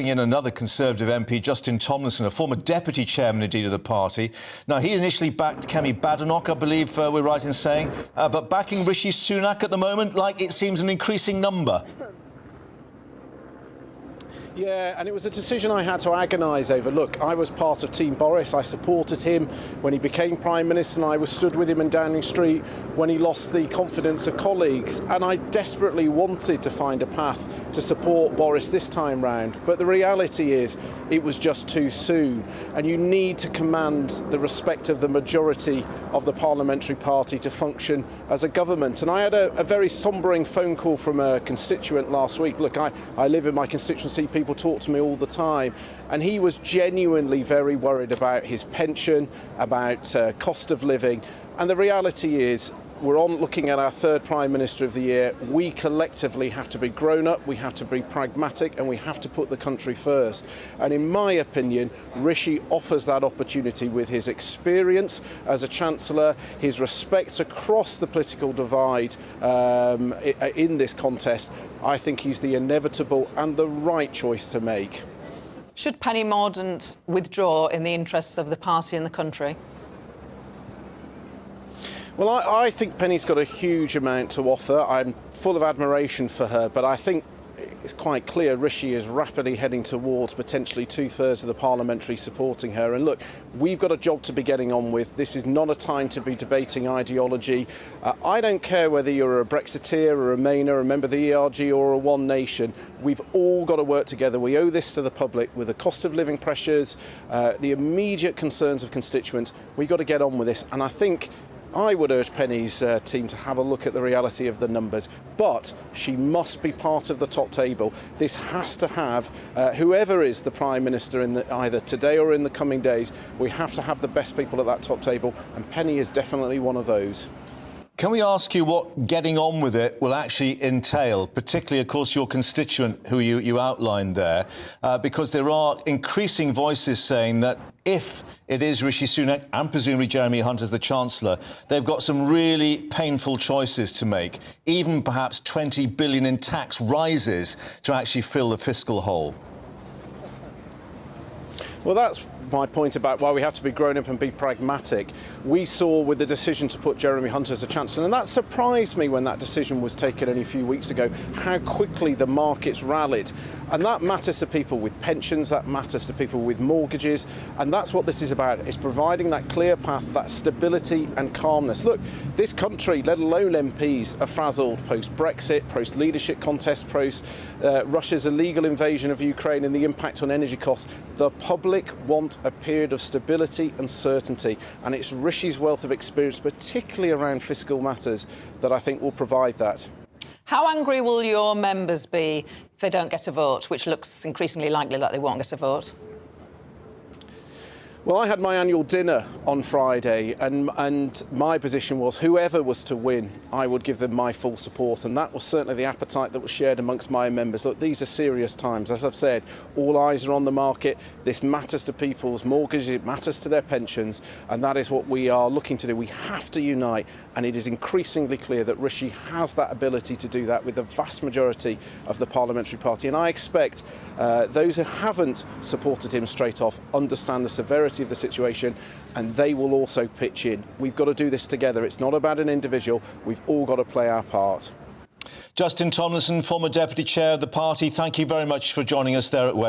bring in another Conservative MP, Justin Tomlinson, a former deputy chairman, indeed, of the party. Now, he initially backed Kemi Badenoch, I believe we're right in saying, but backing Rishi Sunak at the moment, like it seems an increasing number. Yeah, and it was a decision I had to agonise over. Look, I was part of Team Boris. I supported him when he became Prime Minister, and I was stood with him in Downing Street when he lost the confidence of colleagues. And I desperately wanted to find a path to support Boris this time round. But the reality is it was just too soon. And you need to command the respect of the majority of the parliamentary party to function as a government. And I had a very sombering phone call from a constituent last week. Look, I live in my constituency. People talk to me all the time, and he was genuinely very worried about his pension, about cost of living. And the reality is we're looking at our third Prime Minister of the year. We collectively have to be grown up, we have to be pragmatic, and we have to put the country first. And in my opinion, Rishi offers that opportunity with his experience as a Chancellor, his respect across the political divide in this contest. I think he's the inevitable and the right choice to make. Should Penny Mordaunt withdraw in the interests of the party and the country? Well, I think Penny's got a huge amount to offer. I'm full of admiration for her, but I think it's quite clear Rishi is rapidly heading towards potentially 2/3 of the parliamentary supporting her. And look, we've got a job to be getting on with. This is not a time to be debating ideology. I don't care whether you're a Brexiteer, a Remainer, a member of the ERG or a One Nation. We've all got to work together. We owe this to the public with the cost of living pressures, the immediate concerns of constituents. We've got to get on with this. And I would urge Penny's team to have a look at the reality of the numbers, but she must be part of the top table. This has to have, whoever is the Prime Minister either today or in the coming days, we have to have the best people at that top table, and Penny is definitely one of those. Can we ask you what getting on with it will actually entail, particularly, of course, your constituent who you outlined there, because there are increasing voices saying that if it is Rishi Sunak and presumably Jeremy Hunt as the Chancellor, they've got some really painful choices to make, even perhaps 20 billion in tax rises to actually fill the fiscal hole. Well, that's my point about why we have to be grown up and be pragmatic. We saw with the decision to put Jeremy Hunt as a Chancellor, and that surprised me when that decision was taken only a few weeks ago, how quickly the markets rallied. And that matters to people with pensions, that matters to people with mortgages, and that's what this is about. It's providing that clear path, that stability and calmness. Look, this country, let alone MPs, are frazzled post-Brexit, post-leadership contest, post Russia's illegal invasion of Ukraine and the impact on energy costs. The public want a period of stability and certainty, and it's Rishi's wealth of experience, particularly around fiscal matters, that I think will provide that. How angry will your members be if they don't get a vote, which looks increasingly likely that they won't get a vote? Well, I had my annual dinner on Friday, and my position was whoever was to win, I would give them my full support, and that was certainly the appetite that was shared amongst my members. Look, these are serious times. As I've said, all eyes are on the market. This matters to people's mortgages, it matters to their pensions, and that is what we are looking to do. We have to unite, and it is increasingly clear that Rishi has that ability to do that with the vast majority of the parliamentary party, and I expect those who haven't supported him straight off understand the severity of the situation, and they will also pitch in. We've got to do this together. It's not about an individual. We've all got to play our part. Justin Tomlinson, former deputy chair of the party, thank you very much for joining us there at West.